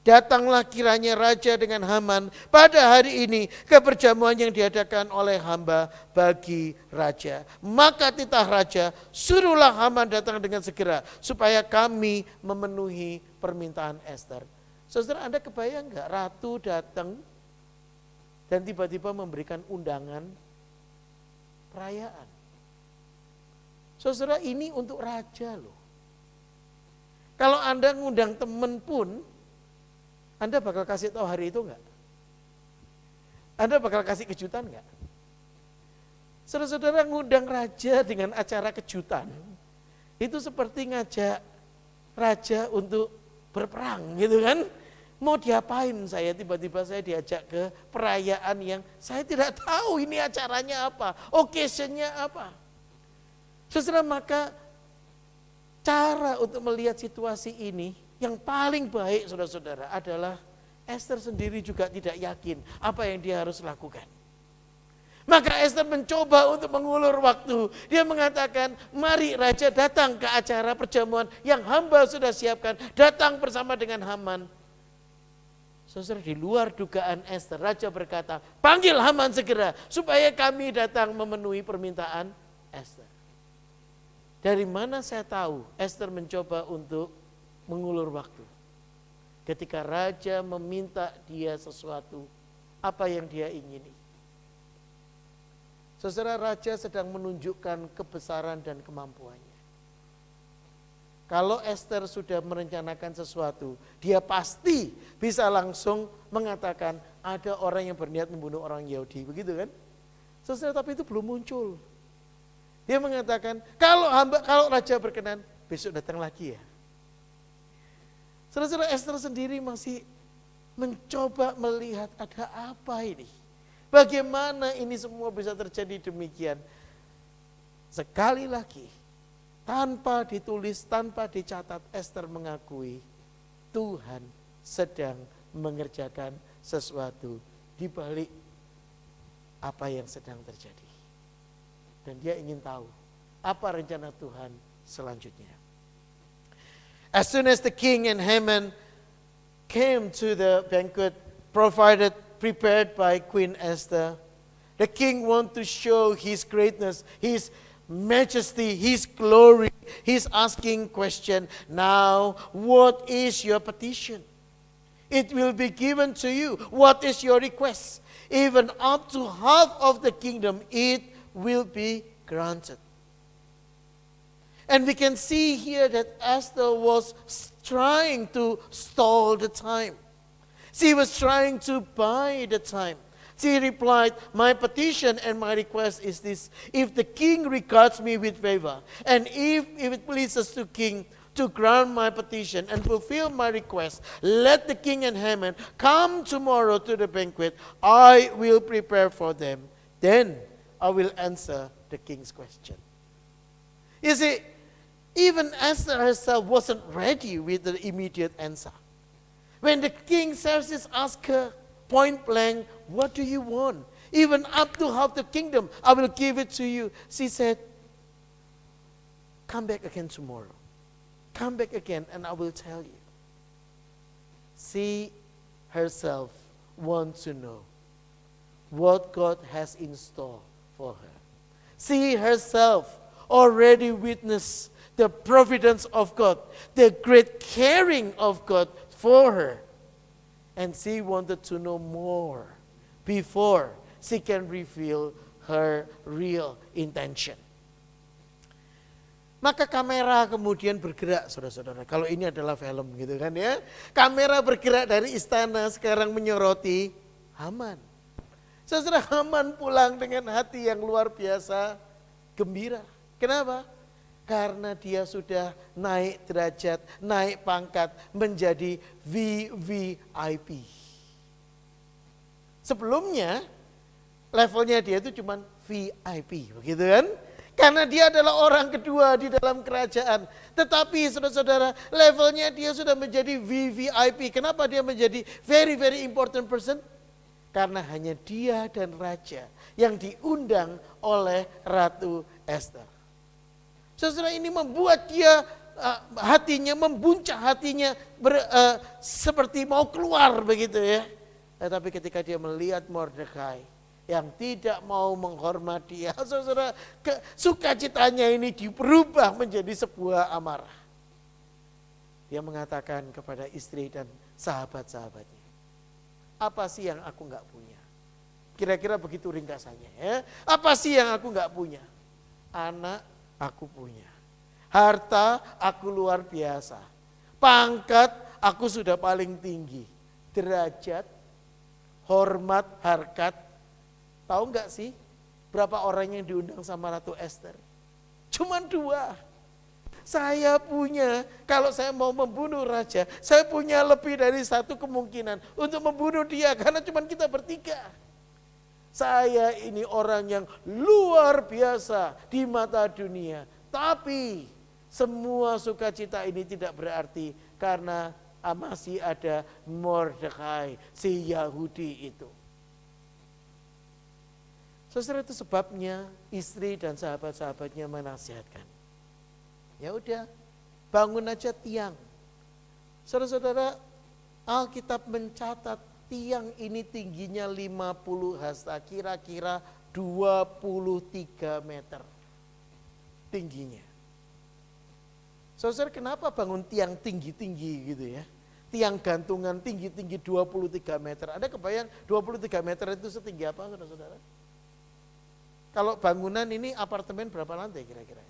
datanglah kiranya raja dengan Haman pada hari ini ke perjamuan yang diadakan oleh hamba bagi raja. Maka titah raja, "Suruhlah Haman datang dengan segera supaya kami memenuhi permintaan Esther." Saudara, Anda kebayang enggak ratu datang dan tiba-tiba memberikan undangan perayaan? Saudara, ini untuk raja loh. Kalau Anda ngundang teman pun, Anda bakal kasih tahu hari itu enggak? Anda bakal kasih kejutan enggak? Saudara-saudara, ngundang raja dengan acara kejutan, itu seperti ngajak raja untuk berperang gitu kan. Mau diapain saya, tiba-tiba saya diajak ke perayaan yang saya tidak tahu ini acaranya apa, occasionnya apa. Saudara, maka cara untuk melihat situasi ini yang paling baik, saudara-saudara, adalah Esther sendiri juga tidak yakin apa yang dia harus lakukan. Maka Esther mencoba untuk mengulur waktu. Dia mengatakan, "Mari raja datang ke acara perjamuan yang hamba sudah siapkan. Datang bersama dengan Haman." Saudara, di luar dugaan Esther, raja berkata, "Panggil Haman segera supaya kami datang memenuhi permintaan Esther." Dari mana saya tahu Esther mencoba untuk mengulur waktu? Ketika raja meminta dia sesuatu, apa yang dia ingini? Saudara, raja sedang menunjukkan kebesaran dan kemampuannya. Kalau Esther sudah merencanakan sesuatu, dia pasti bisa langsung mengatakan ada orang yang berniat membunuh orang Yahudi, begitu kan? Saudara, tapi itu belum muncul. Dia mengatakan, kalau raja berkenan, besok datang lagi ya. Saudara-saudara, Esther sendiri masih mencoba melihat ada apa ini. Bagaimana ini semua bisa terjadi demikian. Sekali lagi, tanpa ditulis, tanpa dicatat, Esther mengakui Tuhan sedang mengerjakan sesuatu di balik apa yang sedang terjadi. Dan dia ingin tahu apa rencana Tuhan selanjutnya. As soon as the king and Haman came to the banquet prepared by Queen Esther, the king wanted to show his greatness, his majesty, his glory. He's asking question, "Now, what is your petition? It will be given to you. What is your request? Even up to half of the kingdom, it will be granted." And we can see here that Esther was trying to stall the time. She was trying to buy the time. She replied, "My petition and my request is this: if the king regards me with favor, and if it pleases the king to grant my petition and fulfill my request, let the king and Haman come tomorrow to the banquet. I will prepare for them. Then I will answer the king's question." You see, even Esther herself wasn't ready with the immediate answer. When the king Xerxes asked her point blank, "What do you want? Even up to half the kingdom, I will give it to you." She said, "Come back again tomorrow. Come back again and I will tell you." She herself wants to know what God has in store for her. She herself already witnessed the providence of God, the great caring of God for her. And she wanted to know more before she can reveal her real intention. Maka kamera kemudian bergerak, saudara-saudara. Kalau ini adalah film gitu kan ya. Kamera bergerak dari istana sekarang menyoroti Haman. Saudara, Haman pulang dengan hati yang luar biasa gembira. Kenapa? Karena dia sudah naik derajat, naik pangkat menjadi VVIP. Sebelumnya levelnya dia itu cuma VIP, begitu kan? Karena dia adalah orang kedua di dalam kerajaan. Tetapi saudara-saudara, levelnya dia sudah menjadi VVIP. Kenapa dia menjadi very very important person? Karena hanya dia dan raja yang diundang oleh Ratu Esther. Saudara, ini membuat dia hatinya, membuncah hatinya seperti mau keluar begitu ya. Tetapi ketika dia melihat Mordekai yang tidak mau menghormati dia, saudara, sukacitanya ini berubah menjadi sebuah amarah. Dia mengatakan kepada istri dan sahabat-sahabatnya, apa sih yang aku nggak punya? Kira-kira begitu ringkasannya ya. Apa sih yang aku nggak punya? Anak aku punya. Harta aku luar biasa. Pangkat aku sudah paling tinggi. Derajat, hormat, harkat. Tahu nggak sih berapa orang yang diundang sama Ratu Esther? Cuman 2. Saya punya, kalau saya mau membunuh raja, saya punya lebih dari 1 kemungkinan untuk membunuh dia karena cuman kita bertiga. Saya ini orang yang luar biasa di mata dunia. Tapi semua sukacita ini tidak berarti karena masih ada Mordekai, si Yahudi itu. Saudara, itu sebabnya istri dan sahabat-sahabatnya menasihatkan. Ya udah, bangun aja tiang. Saudara-saudara, Alkitab mencatat tiang ini tingginya 50 hasta, kira-kira 23 meter tingginya. Saudara, kenapa bangun tiang tinggi-tinggi gitu ya? Tiang gantungan tinggi-tinggi 23 meter. Ada kebayang 23 meter itu setinggi apa, saudara-saudara? Kalau bangunan ini apartemen berapa lantai kira-kira?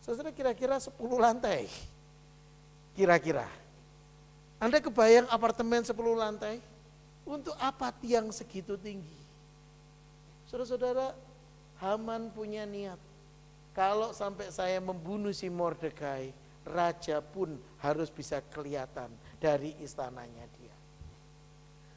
Saudara, kira-kira 10 lantai. Kira-kira. Anda kebayang apartemen 10 lantai? Untuk apa tiang segitu tinggi? Saudara-saudara, Haman punya niat. Kalau sampai saya membunuh si Mordekai, raja pun harus bisa kelihatan dari istananya dia.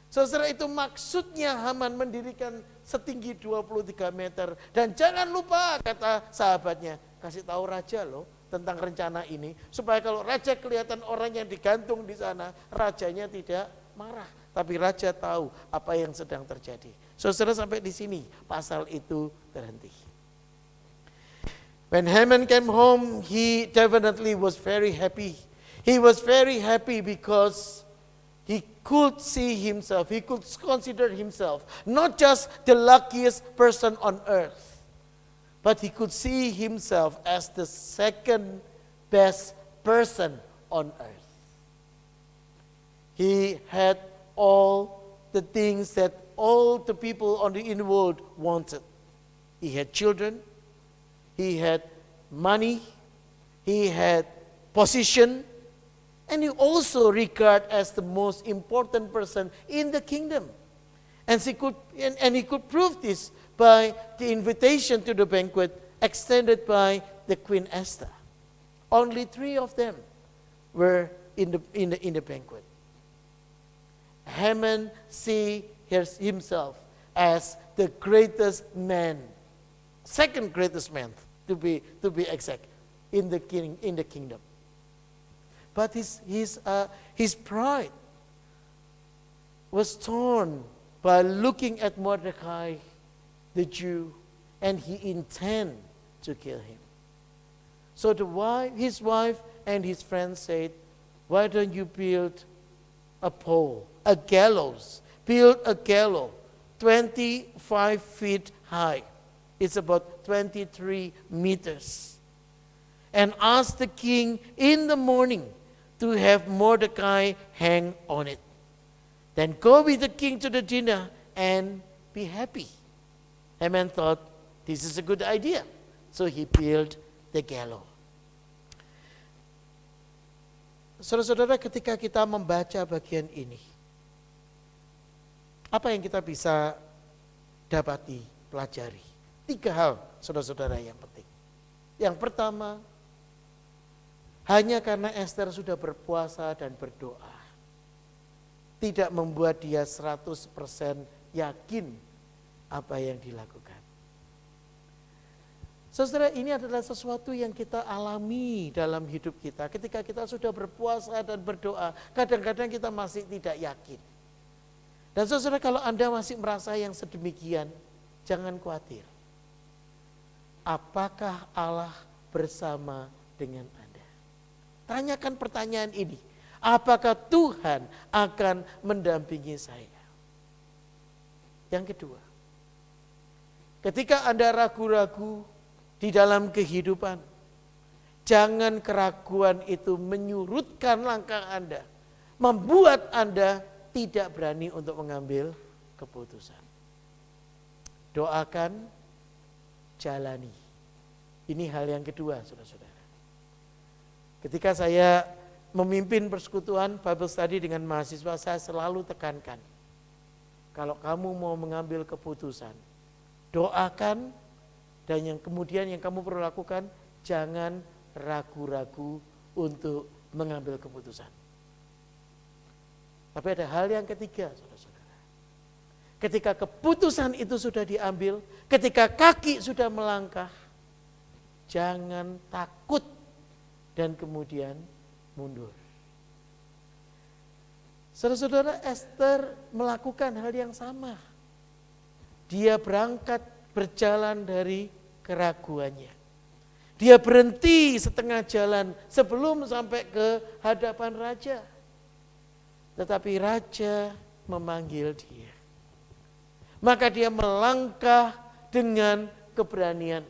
Saudara, itu maksudnya Haman mendirikan setinggi 23 meter. Dan jangan lupa, kata sahabatnya, kasih tahu raja loh tentang rencana ini. Supaya kalau raja kelihatan orang yang digantung di sana, rajanya tidak marah. Tapi raja tahu apa yang sedang terjadi. Saudara, sampai di sini pasal itu terhenti. When Haman came home, he definitely was very happy. He was very happy because he could see himself, he could consider himself not just the luckiest person on earth, but he could see himself as the second best person on earth. He had all the things that all the people in the world wanted. He had children, he had money, he had position, and he also regarded as the most important person in the kingdom. And he could prove this by the invitation to the banquet extended by the Queen Esther. Only 3 of them were in the banquet. Haman see himself as the greatest man, second greatest man to be exact, in the kingdom. But his pride was torn by looking at Mordecai, the Jew, and he intended to kill him. So his wife and his friends said, why don't you build a pole, a gallows, build a gallows 25 feet high. It's about 23 meters. And ask the king in the morning to have Mordecai hang on it. Then go with the king to the dinner and be happy. Haman thought, this is a good idea. So he built the gallows. Saudara-saudara, ketika kita membaca bagian ini, apa yang kita bisa dapati, pelajari? 3 hal, saudara-saudara, yang penting. Yang pertama, hanya karena Esther sudah berpuasa dan berdoa, tidak membuat dia 100% yakin apa yang dilakukan. Saudara, ini adalah sesuatu yang kita alami dalam hidup kita. Ketika kita sudah berpuasa dan berdoa, kadang-kadang kita masih tidak yakin. Dan saudara, kalau Anda masih merasa yang sedemikian, jangan khawatir. Apakah Allah bersama dengan Anda? Tanyakan pertanyaan ini. Apakah Tuhan akan mendampingi saya? Yang kedua, ketika Anda ragu-ragu di dalam kehidupan, jangan keraguan itu menyurutkan langkah Anda, membuat Anda tidak berani untuk mengambil keputusan. Doakan, jalani. Ini hal yang kedua, saudara-saudara. Ketika saya memimpin persekutuan Bible Study dengan mahasiswa, saya selalu tekankan, kalau kamu mau mengambil keputusan, doakan, dan yang kemudian yang kamu perlu lakukan, jangan ragu-ragu untuk mengambil keputusan. Tapi ada hal yang ketiga, saudara-saudara. Ketika keputusan itu sudah diambil, ketika kaki sudah melangkah, jangan takut dan kemudian mundur. Saudara-saudara, Esther melakukan hal yang sama. Dia berjalan dari keraguannya. Dia berhenti setengah jalan sebelum sampai ke hadapan raja. Tetapi raja memanggil dia. Maka dia melangkah dengan keberanian.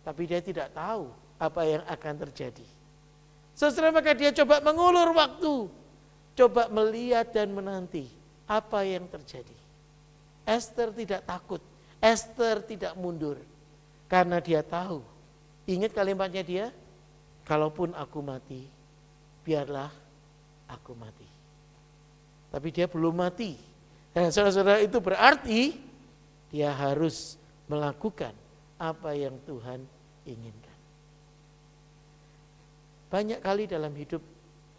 Tapi dia tidak tahu apa yang akan terjadi. Setelah maka dia coba mengulur waktu. Coba melihat dan menanti apa yang terjadi. Esther tidak takut. Esther tidak mundur. Karena dia tahu. Ingat kalimatnya dia? Kalaupun aku mati, biarlah aku mati. Tapi dia belum mati. Dan saudara-saudara, itu berarti dia harus melakukan apa yang Tuhan inginkan. Banyak kali dalam hidup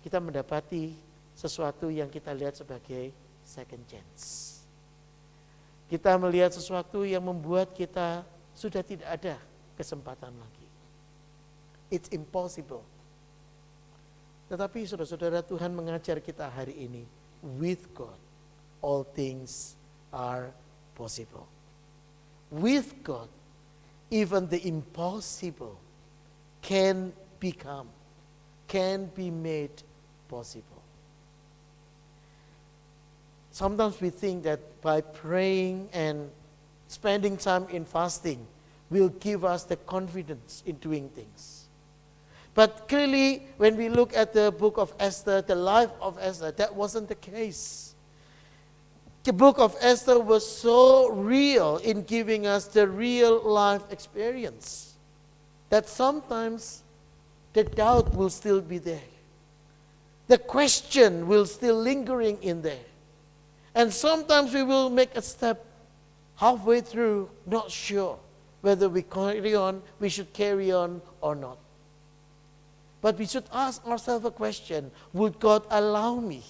kita mendapati sesuatu yang kita lihat sebagai second chance. Kita melihat sesuatu yang membuat kita sudah tidak ada kesempatan lagi. It's impossible. Tetapi saudara-saudara, Tuhan mengajar kita hari ini, with God all things are possible. With God even the impossible can be made possible. Sometimes we think that by praying and spending time in fasting will give us the confidence in doing things. But clearly, when we look at the book of Esther, the life of Esther, that wasn't the case. The book of Esther was so real in giving us the real life experience that sometimes the doubt will still be there. The question will still lingering in there. And sometimes we will make a step halfway through, not sure whether we should carry on or not. But we should ask ourselves a question, would God allow me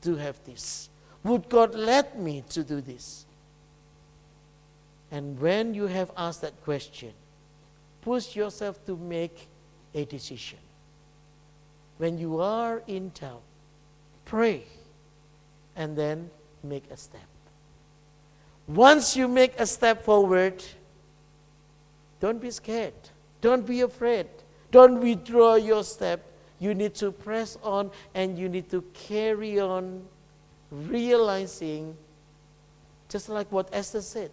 to have this? Would God let me to do this? And when you have asked that question, push yourself to make a decision. When you are in doubt, pray and then make a step. Once you make a step forward, don't be scared. Don't be afraid. Don't withdraw your step. You need to press on and you need to carry on, realizing, just like what Esther said.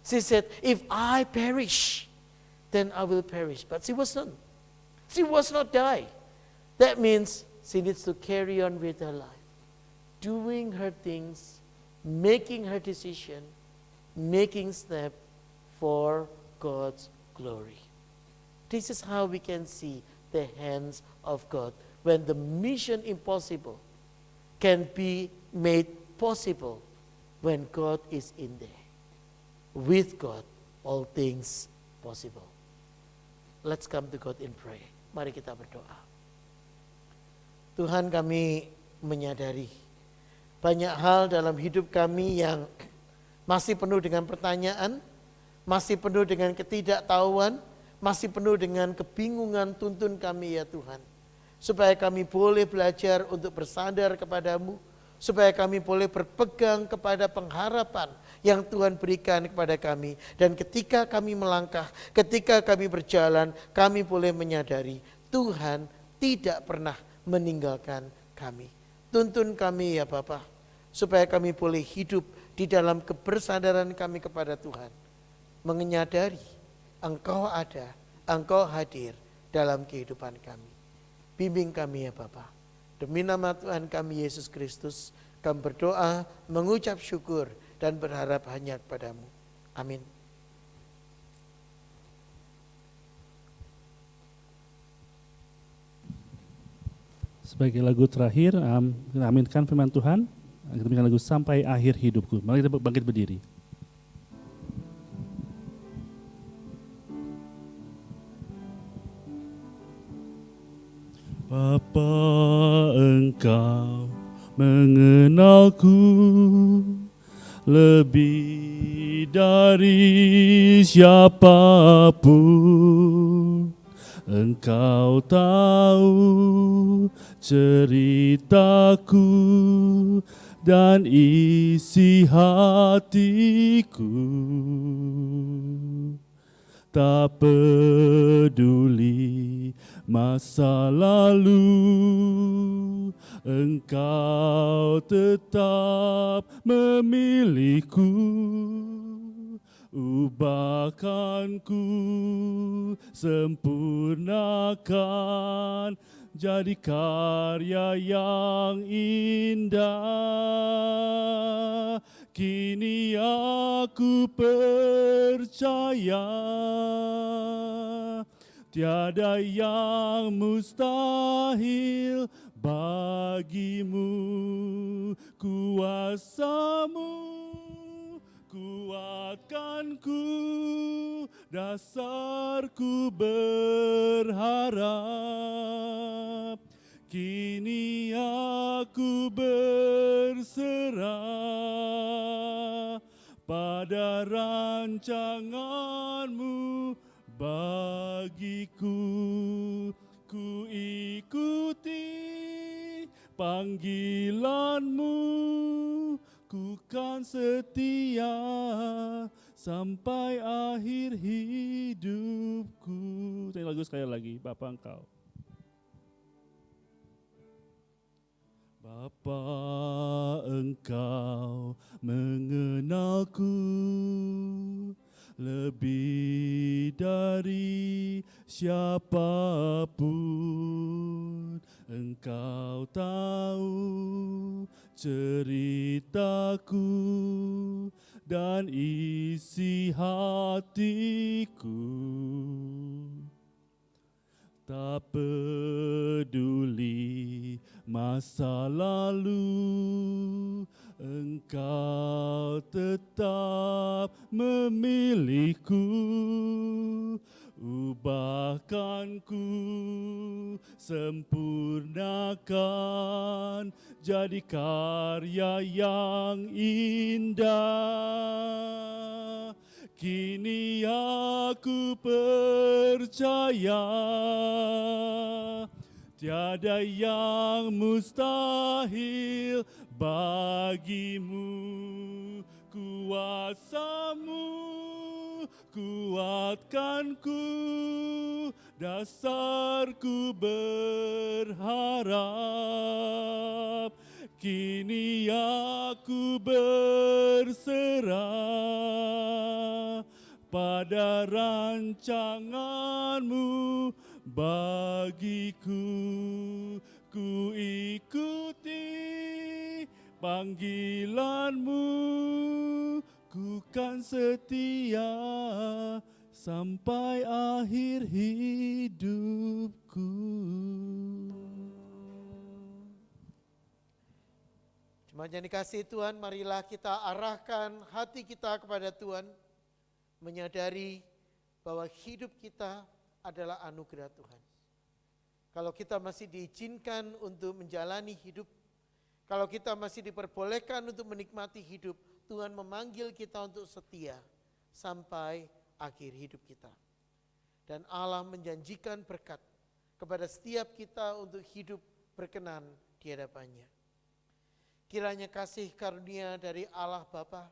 She said, if I perish, then I will perish. But she was not die. That means she needs to carry on with her life. doing her things, making her decision, making step for God's glory. This is how we can see the hands of God when the mission impossible can be made possible when God is in there. With God, all things possible. Let's come to God in prayer. Mari kita berdoa. Tuhan, kami menyadari banyak hal dalam hidup kami yang masih penuh dengan pertanyaan, masih penuh dengan ketidaktahuan, masih penuh dengan kebingungan. Tuntun kami ya Tuhan, supaya kami boleh belajar untuk bersandar kepadamu, supaya kami boleh berpegang kepada pengharapan yang Tuhan berikan kepada kami. Dan ketika kami melangkah, ketika kami berjalan, kami boleh menyadari Tuhan tidak pernah meninggalkan kami. Tuntun kami ya Bapa, supaya kami boleh hidup di dalam kebersadaran kami kepada Tuhan, menyadari Engkau ada, Engkau hadir dalam kehidupan kami. Bimbing kami ya Bapa. Demi nama Tuhan kami Yesus Kristus, kami berdoa, mengucap syukur, dan berharap hanya kepadamu. Amin. Sebagai lagu terakhir, kita aminkan firman Tuhan. Kita aminkan lagu Sampai Akhir Hidupku. Mari kita bangkit berdiri. Bapa, Engkau mengenalku lebih dari siapapun. Engkau tahu ceritaku dan isi hatiku. Tak peduli masa lalu, Engkau tetap memilihku. Ubahkanku, sempurnakan, jadi karya yang indah. Kini aku percaya, tiada yang mustahil bagimu. Kuasamu kuatkanku, dasarku berharap. Kini aku berserah pada rancanganmu bagiku. Ku ikuti panggilanmu, ku kan setia sampai akhir hidupku. Saya lagu sekali lagi, Bapa Engkau. Bapa, Engkau mengenalku lebih dari siapapun. Engkau tahu ceritaku dan isi hatiku. Tak peduli masa lalu, Engkau tetap memilihku. Ubahkanku, sempurnakan, jadi karya yang indah. Kini aku percaya, tiada yang mustahil bagimu. Kuasamu kuatkanku, dasarku berharap. Kini aku berserah pada rancanganmu bagiku. Ku ikuti Panggilanmu ku kan setia sampai akhir hidupku. Jemaat yang dikasihi Tuhan, marilah kita arahkan hati kita kepada Tuhan, menyadari bahwa hidup kita adalah anugerah Tuhan. Kalau kita masih diizinkan untuk menjalani hidup, kalau kita masih diperbolehkan untuk menikmati hidup, Tuhan memanggil kita untuk setia sampai akhir hidup kita. Dan Allah menjanjikan berkat kepada setiap kita untuk hidup berkenan di hadapannya. Kiranya kasih karunia dari Allah Bapa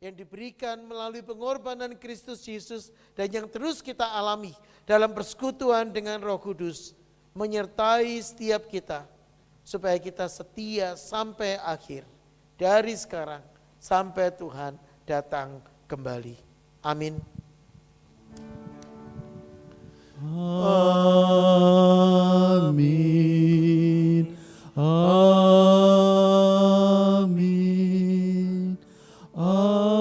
yang diberikan melalui pengorbanan Kristus Yesus dan yang terus kita alami dalam persekutuan dengan Roh Kudus menyertai setiap kita supaya kita setia sampai akhir, dari sekarang sampai Tuhan datang kembali. Amin. Amin. Amin. Amin.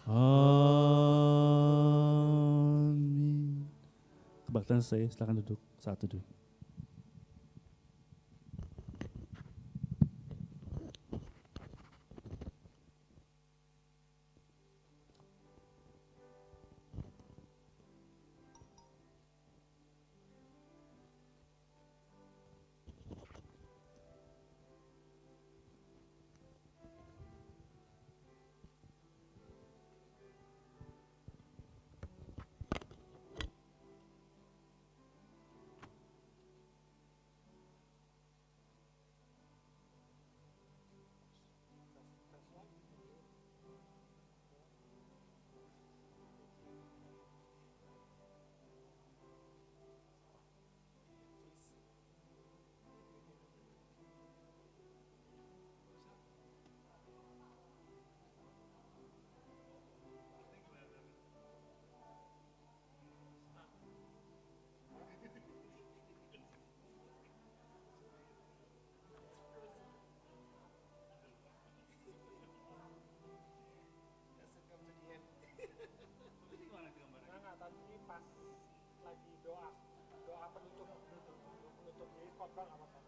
Amin. Kebaktian selesai, silakan duduk. Saat duduk. Tadi pas lagi doa penutup di khotbah nggak apa-apa.